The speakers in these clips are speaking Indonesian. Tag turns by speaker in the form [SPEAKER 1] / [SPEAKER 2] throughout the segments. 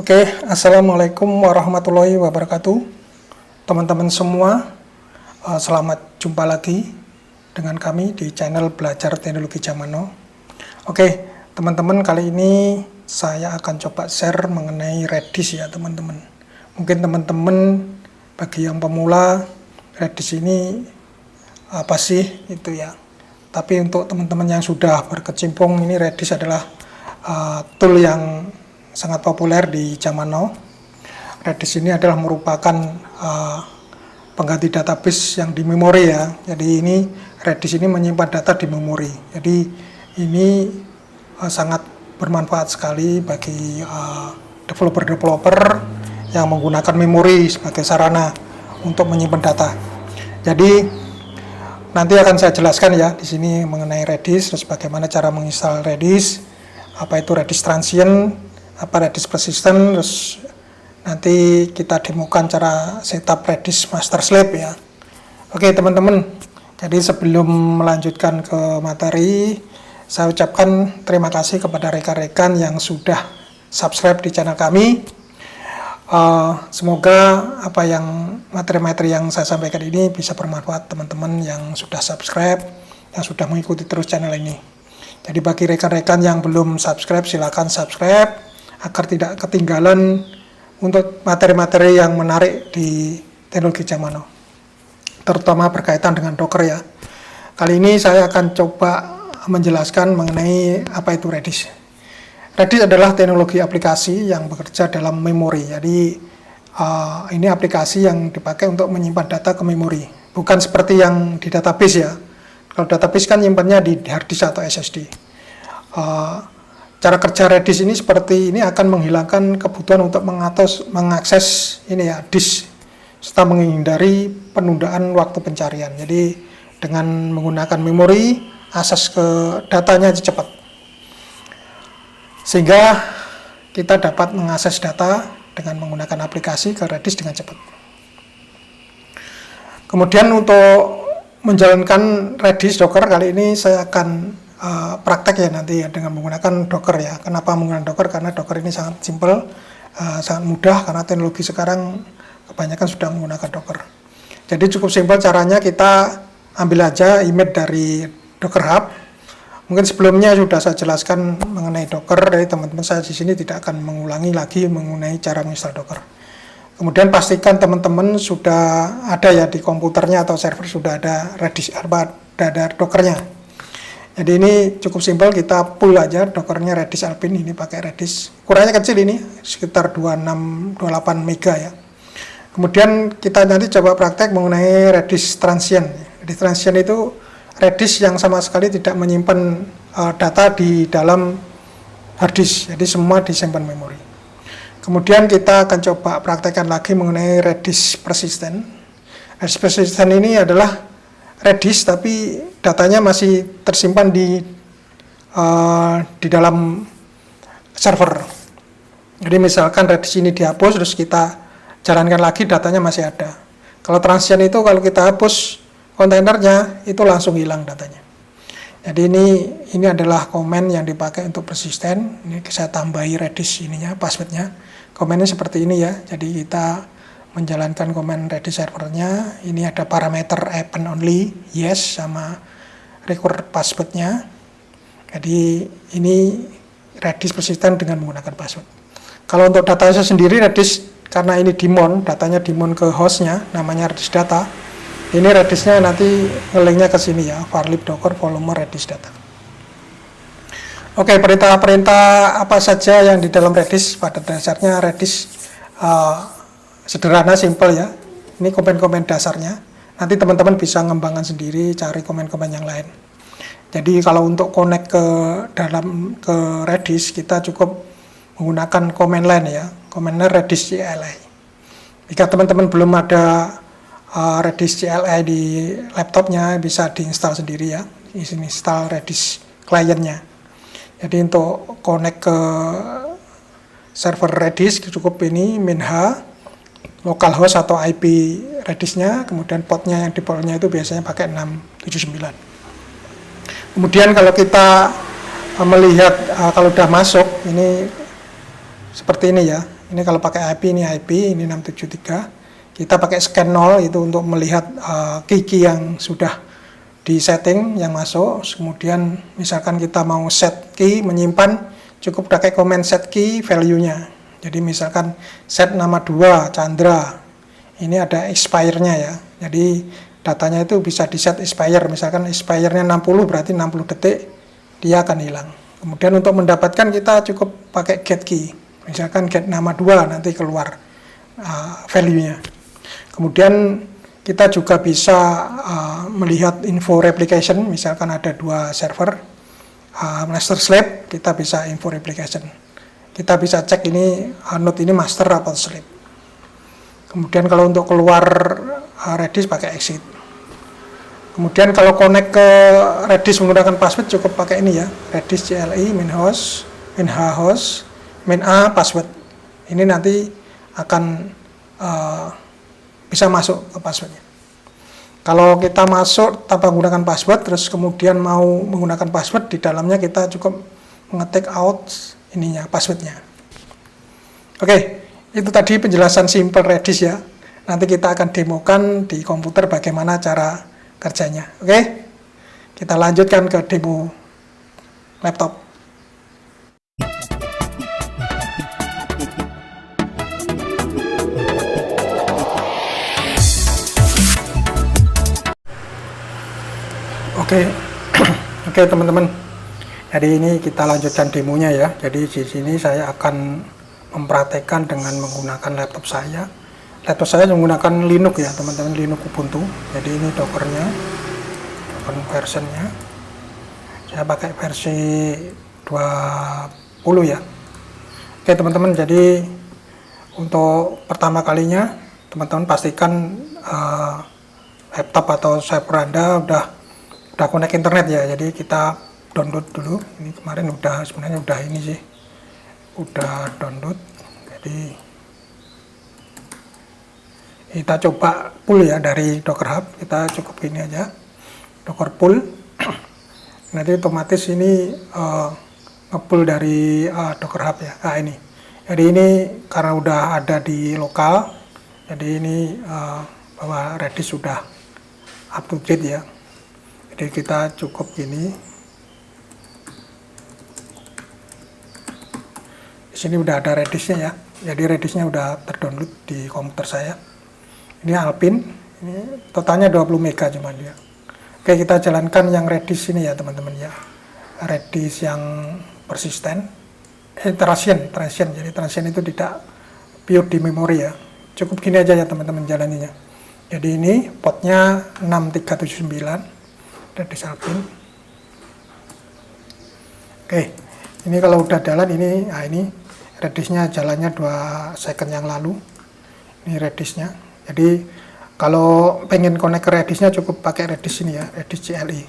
[SPEAKER 1] Oke, Assalamualaikum warahmatullahi wabarakatuh. Teman-teman semua, selamat jumpa lagi dengan kami di channel Belajar Teknologi Zaman Now. Oke, teman-teman, kali ini saya akan coba share mengenai Redis ya teman-teman. Mungkin teman-teman bagi yang pemula, Redis ini apa sih itu ya. Tapi untuk teman-teman yang sudah berkecimpung, ini Redis adalah tool yang sangat populer di zaman now. Redis ini adalah merupakan pengganti database yang di memori ya. Jadi ini Redis ini menyimpan data di memori. Jadi ini sangat bermanfaat sekali bagi developer-developer yang menggunakan memori sebagai sarana untuk menyimpan data. Jadi nanti akan saya jelaskan ya di sini mengenai Redis, terus bagaimana cara menginstal Redis, apa itu Redis Transient, apa Redis Persistent, terus nanti kita demokan cara setup Redis Master Slave ya. Oke teman-teman, jadi sebelum melanjutkan ke materi, saya ucapkan terima kasih kepada rekan-rekan yang sudah subscribe di channel kami. Semoga apa yang materi-materi yang saya sampaikan ini bisa bermanfaat teman-teman yang sudah subscribe, yang sudah mengikuti terus channel ini. Jadi bagi rekan-rekan yang belum subscribe, silakan subscribe agar tidak ketinggalan untuk materi-materi yang menarik di teknologi zaman now, terutama berkaitan dengan Docker ya. Kali ini saya akan coba menjelaskan mengenai apa itu Redis. Redis adalah teknologi aplikasi yang bekerja dalam memori. Jadi ini aplikasi yang dipakai untuk menyimpan data ke memori, bukan seperti yang di database ya. Kalau database kan nyimpannya di hard disk atau SSD. Cara kerja Redis ini seperti ini akan menghilangkan kebutuhan untuk mengakses ini ya disk, serta menghindari penundaan waktu pencarian. Jadi dengan menggunakan memori, akses ke datanya cepat, sehingga kita dapat mengakses data dengan menggunakan aplikasi ke Redis dengan cepat. Kemudian untuk menjalankan Redis Docker kali ini saya akan praktek ya nanti ya dengan menggunakan Docker ya. Kenapa menggunakan Docker? Karena Docker ini sangat simple, sangat mudah karena teknologi sekarang kebanyakan sudah menggunakan Docker. Jadi cukup simpel caranya, kita ambil aja image dari Docker Hub. Mungkin sebelumnya sudah saya jelaskan mengenai Docker, jadi teman-teman saya di sini tidak akan mengulangi lagi mengenai cara menginstal Docker. Kemudian pastikan teman-teman sudah ada ya di komputernya atau server sudah ada Redis, ada Dockernya. Jadi ini cukup simpel, kita pull aja Dockernya Redis Alpine, ini pakai Redis. Ukurannya kecil ini, sekitar 26-28 mega ya. Kemudian kita nanti coba praktek mengenai Redis Transient. Redis Transient itu Redis yang sama sekali tidak menyimpan data di dalam hard disk, jadi semua disimpan memori. Kemudian kita akan coba praktekkan lagi mengenai Redis Persistent. Redis Persistent ini adalah Redis tapi datanya masih tersimpan di dalam server. Jadi misalkan Redis ini dihapus terus kita jalankan lagi, datanya masih ada. Kalau transient itu kalau kita hapus kontainernya itu langsung hilang datanya. Jadi ini adalah komen yang dipakai untuk persisten. Ini saya tambahi Redis ininya, passwordnya. Komennya seperti ini ya. Jadi kita menjalankan komen Redis servernya. Ini ada parameter append only, yes, sama record passwordnya. Jadi ini Redis persisten dengan menggunakan password. Kalau untuk datanya sendiri Redis, karena ini daemon, datanya daemon ke hostnya, namanya Redis data. Ini Redisnya nanti nge-linknya ke sini ya, varlib docker volume Redis data. Oke, perintah-perintah apa saja yang di dalam Redis? Pada dasarnya Redis sederhana, simple ya. Ini komen-komen dasarnya. Nanti teman-teman bisa ngembangkan sendiri, cari komen-komen yang lain. Jadi kalau untuk connect ke Redis, kita cukup menggunakan command line ya. Command line Redis CLI. Jika teman-teman belum ada Redis CLI di laptopnya, bisa diinstal sendiri ya. Di sini install Redis clientnya. Jadi untuk connect ke server Redis cukup ini minH, localhost atau IP Redisnya, kemudian portnya yang defaultnya itu biasanya pakai 679. Kemudian kalau kita melihat kalau udah masuk ini seperti ini ya, Ini kalau pakai IP, ini 673. Kita pakai scan 0 itu untuk melihat key yang sudah di setting yang masuk. Kemudian misalkan kita mau set key, menyimpan, cukup pakai command set key value-nya. Jadi misalkan set nama 2 Chandra, ini ada expire-nya ya. Jadi datanya itu bisa di set expire, misalkan expire-nya 60 berarti 60 detik dia akan hilang. Kemudian untuk mendapatkan kita cukup pakai get key, misalkan get nama 2 nanti keluar value-nya. Kemudian kita juga bisa melihat info replication, misalkan ada 2 server master slave, kita bisa info replication. Kita bisa cek ini node ini master atau slave. Kemudian kalau untuk keluar Redis pakai exit. Kemudian kalau connect ke Redis menggunakan password cukup pakai ini ya, Redis CLI min host, min h host, min a password. Ini nanti akan bisa masuk ke passwordnya. Kalau kita masuk tanpa menggunakan password, terus kemudian mau menggunakan password, di dalamnya kita cukup mengetik out ininya, passwordnya. Oke, itu tadi penjelasan simple Redis ya. Nanti kita akan demokan di komputer bagaimana cara kerjanya. Oke, kita lanjutkan ke demo laptop. Oke teman-teman. Jadi ini kita lanjutkan demonya ya. Jadi di sini saya akan mempraktekkan dengan menggunakan laptop saya. Laptop saya menggunakan Linux ya teman-teman, Linux Ubuntu. Jadi ini Dockernya, Docker versionnya. Saya pakai versi 20 ya. Oke teman-teman, jadi untuk pertama kalinya teman-teman pastikan laptop atau server Anda udah connect internet ya. Jadi kita download dulu. Ini kemarin sebenarnya udah ini sih, udah download. Jadi kita coba pull ya dari Docker Hub. Kita cukup gini aja, Docker pull. Nanti otomatis ini nge-pull dari Docker Hub ya. Nah ini, jadi ini karena udah ada di lokal, jadi ini bahwa Redis sudah up to date ya. Jadi kita cukup gini. Di sini udah ada Redisnya ya. Jadi Redisnya udah terdownload di komputer saya. Ini Alpine, ini totalnya 20 mega cuman ya. Oke, kita jalankan yang Redis ini ya teman-teman ya. Redis yang persisten, transient. Jadi transient itu tidak pure di memori ya. Cukup gini aja ya teman-teman jalaninya. Jadi ini portnya 6379 Redis Alpine. Oke, ini kalau udah jalan ini, nah ini Redisnya jalannya 2 second yang lalu. Ini Redisnya. Jadi kalau pengen connect ke Redisnya cukup pakai Redis ini ya, Redis CLI.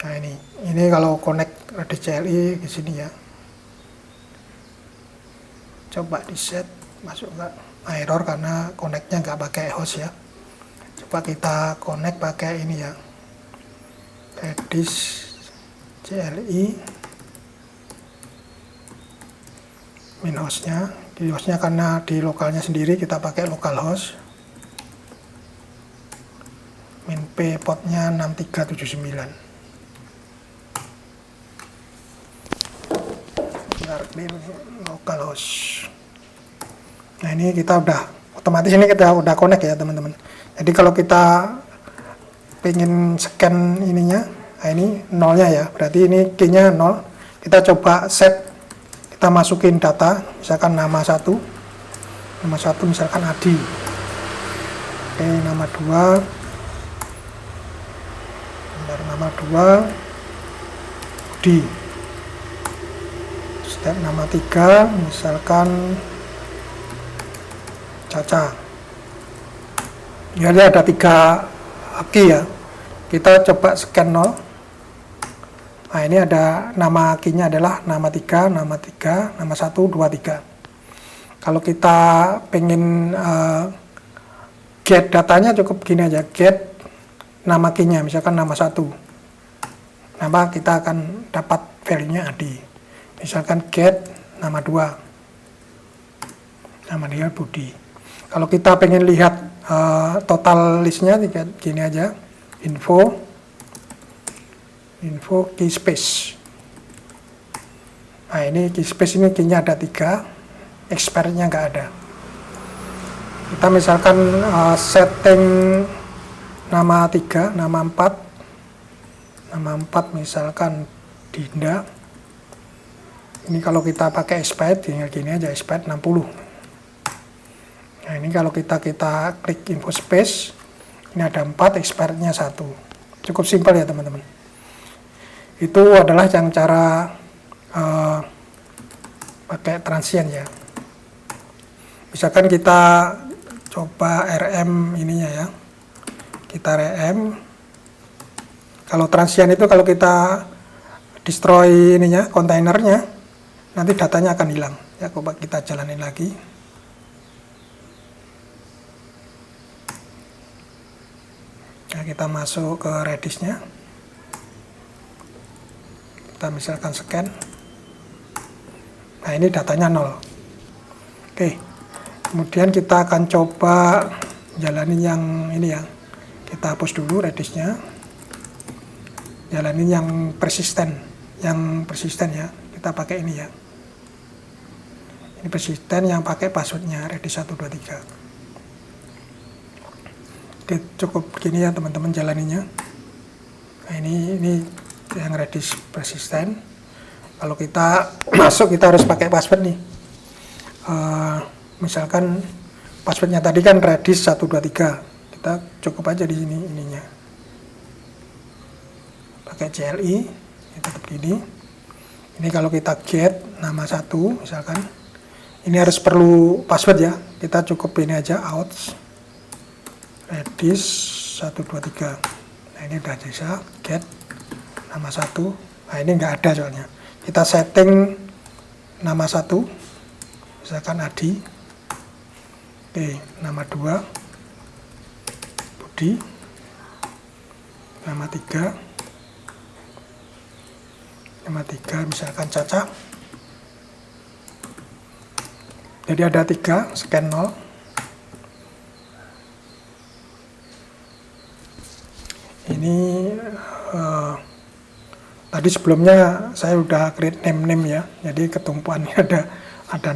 [SPEAKER 1] Nah ini kalau connect Redis CLI di sini ya. Coba di set, masuk nggak? Error karena connectnya nggak pakai host ya. Coba kita connect pakai ini ya, Redis CLI min hostnya. Di hostnya karena di lokalnya sendiri kita pakai localhost. Min p portnya 6379. Localhost. Nah ini kita otomatis ini kita udah connect ya teman-teman. Jadi kalau kita pengen scan ininya, nah ini nolnya ya, berarti ini key-nya 0. Kita coba set, kita masukin data, misalkan nama 1 misalkan Adi. Oke, nama 2, nama 2 Di. Step nama 3 misalkan Caca. Jadi ada 3 key ya. Kita coba scan 0. Nah ini ada nama key-nya adalah nama 3, nama 1, 2, 3. Kalau kita pengen get datanya cukup gini aja, get nama key-nya, misalkan nama 1. Nama kita akan dapat value-nya Adi. Misalkan get nama 2, nama dia Budi. Kalau kita pengen lihat total listnya, gini aja, info key space. Nah ini key space ini key-nya ada 3, expirednya nggak ada. Kita misalkan setting nama 3, nama 4 misalkan Dinda. Ini kalau kita pakai expired tinggal gini aja, expired 60. Nah ini kalau kita klik info space, ini ada 4, expirednya 1. Cukup simpel ya teman-teman. Itu adalah yang cara pakai transient ya. Misalkan kita coba RM ininya ya, kita RM. Kalau transient itu kalau kita destroy ininya, kontainernya, nanti datanya akan hilang ya. Coba kita jalanin lagi. Nah, kita masuk ke Redis-nya, kita misalkan scan. Nah ini datanya 0. Oke, kemudian kita akan coba jalanin yang ini ya. Kita hapus dulu Redis-nya, jalanin yang persisten ya. Kita pakai ini ya. Ini persisten yang pakai passwordnya Redis 123. Oke, cukup begini ya teman-teman jalaninya. Nah ini yang Redis persisten. Kalau kita masuk kita harus pakai password nih. Misalkan passwordnya tadi kan Redis 123. Kita cukup aja di sini ininya. Pakai CLI, ini tetap gini. Ini kalau kita get nama 1 misalkan, ini harus perlu password ya. Kita cukup ini aja, out Redis 123. Nah ini udah bisa get nama 1. Nah ini nggak ada soalnya. Kita setting nama 1, misalkan Adi. Oke, nama 2 Budi, nama 3 misalkan Caca. Jadi ada 3, scan 0. Ini tadi sebelumnya saya udah create name ya, jadi ketumpuannya ada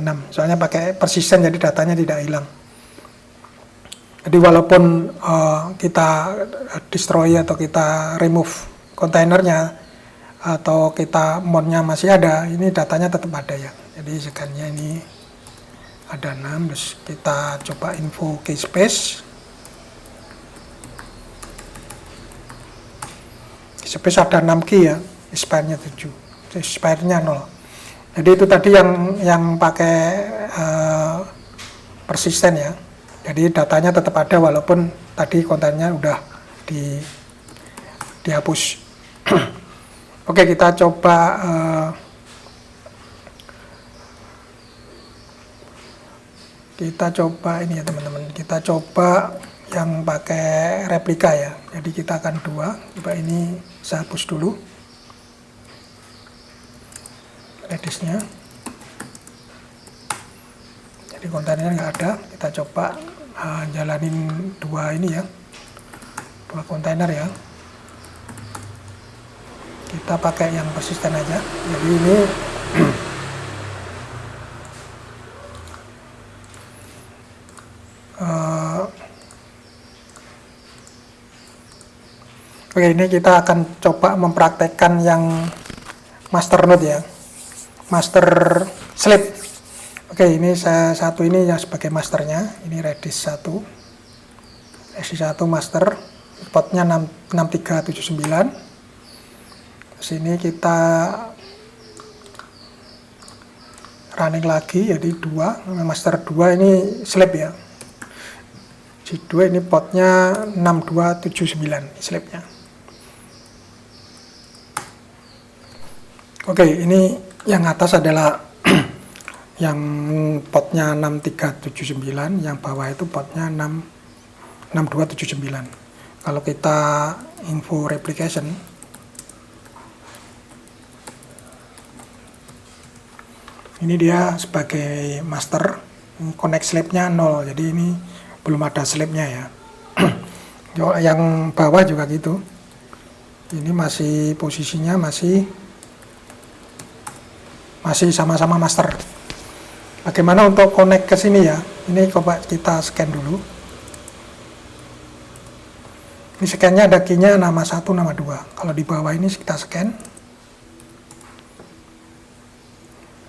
[SPEAKER 1] 6. Soalnya pakai persisten jadi datanya tidak hilang. Jadi walaupun kita destroy atau kita remove kontainernya atau kita mount-nya masih ada, ini datanya tetap ada ya. Jadi scan-nya ini ada 6, terus kita coba info key space. Key space ada 6 key ya, expirednya 7, expirednya 0. Jadi itu tadi yang pakai persisten ya. Jadi datanya tetap ada walaupun tadi kontennya udah dihapus. Oke, kita coba ini ya teman-teman. Kita coba yang pakai replika ya. Jadi kita akan 2. Coba ini saya hapus dulu Redis-nya. Jadi kontennya nggak ada. Kita coba jalanin 2 ini ya, 2 kontainer ya. Kita pakai yang persisten aja. Jadi ini oke, ini kita akan coba mempraktekkan yang master node ya, master slip. Oke, ini satu ini yang sebagai masternya, ini Redis 1 master, portnya 6379. Sini kita running lagi, jadi 2, master 2 ini slip ya. Si 2 ini portnya 6279 slipnya. Oke, ini yang atas adalah yang portnya 6379, yang bawah itu portnya 6279. Kalau kita info replication, Ini dia sebagai master, connect slabnya 0, jadi ini belum ada slabnya ya. Yang bawah juga gitu, ini masih posisinya masih sama-sama master. Bagaimana untuk connect ke sini ya? Ini coba kita scan dulu. Ini scan-nya ada key-nya nama 1, nama 2. Kalau di bawah ini kita scan.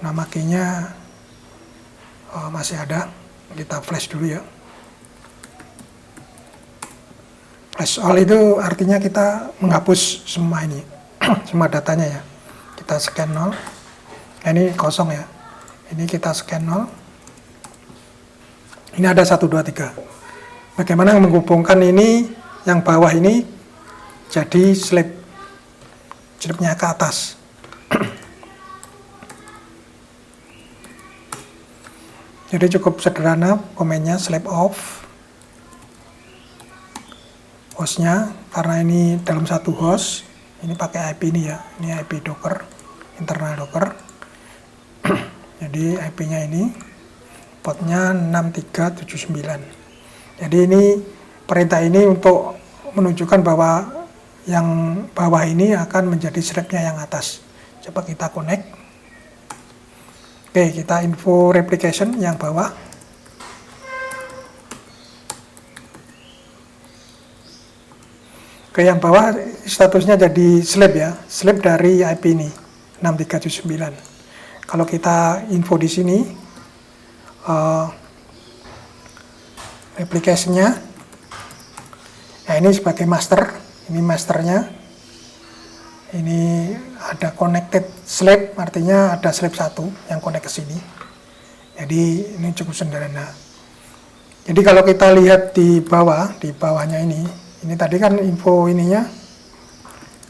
[SPEAKER 1] Nama key-nya masih ada. Kita flash dulu ya. Flash all itu artinya kita menghapus semua ini, semua datanya ya. Kita scan 0. Nah, ini kosong ya. Ini kita scan 0. Ini ada 1, 2, 3. Bagaimana menghubungkan ini, yang bawah ini jadi slabnya ke atas. Jadi cukup sederhana komennya, slab off hostnya, karena ini dalam satu host, ini pakai IP ini ya, ini IP Docker, internal Docker. Jadi IP-nya ini portnya 6379. Jadi ini perintah ini untuk menunjukkan bahwa yang bawah ini akan menjadi slabnya yang atas. Coba kita connect. Oke, kita info replication yang bawah. Oke, yang bawah statusnya jadi slab ya, slab dari IP ini 6379. Kalau kita info di sini replication-nya, nah ini sebagai master, ini masternya, ini ada connected slab, artinya ada slab 1 yang connect ke sini. Jadi ini cukup sederhana. Jadi kalau kita lihat di bawah, di bawahnya ini tadi kan info ininya,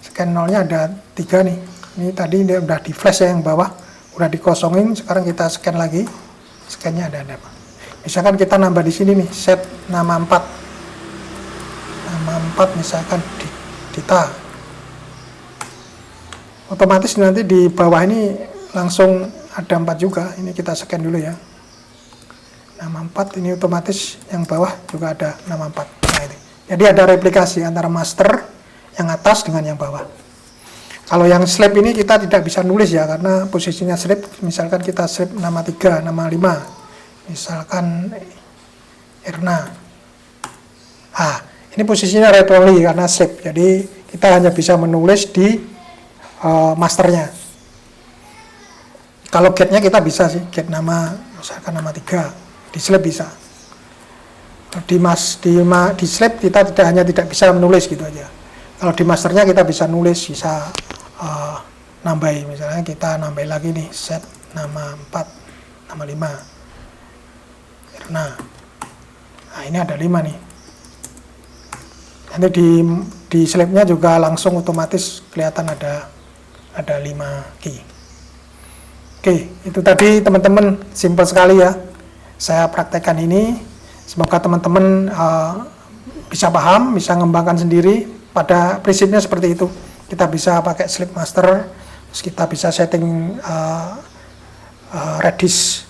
[SPEAKER 1] scan 0-nya ada 3 nih. Ini tadi dia udah di flash ya, yang bawah udah dikosongin. Sekarang kita scan lagi, scan-nya ada apa? Misalkan kita nambah di sini nih, set nama 4, nama 4 misalkan Dita. Otomatis nanti di bawah ini langsung ada 4 juga. Ini kita scan dulu ya. Nama 4 ini otomatis yang bawah juga ada nama 4. Nah, ini. Jadi ada replikasi antara master yang atas dengan yang bawah. Kalau yang slab ini kita tidak bisa nulis ya, karena posisinya slab, misalkan kita slab nama 3, nama 5. Misalkan Erna. Ini posisinya read only karena slab. Jadi kita hanya bisa menulis di masternya. Kalau get-nya kita bisa sih, get nama, misalkan nama 3, di slab bisa. Di slab kita tidak bisa menulis gitu aja. Kalau di masternya kita bisa nulis, bisa nambahin. Misalnya kita nambahin lagi nih, set nama 4, nama 5. Nah, ini ada 5 nih. Nanti di slabnya juga langsung otomatis kelihatan ada 5 key. Oke, itu tadi teman-teman, simple sekali ya. Saya praktekkan ini. Semoga teman-teman bisa paham, bisa ngembangkan sendiri. Pada prinsipnya seperti itu. Kita bisa pakai slab master, terus kita bisa setting Redis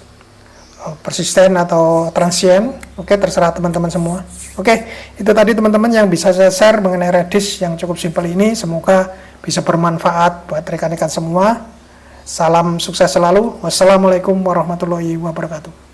[SPEAKER 1] persisten atau transient. Oke, terserah teman-teman semua. Oke, itu tadi teman-teman yang bisa saya share mengenai Redis yang cukup simpel ini. Semoga bisa bermanfaat buat rekan-rekan semua. Salam sukses selalu. Wassalamualaikum warahmatullahi wabarakatuh.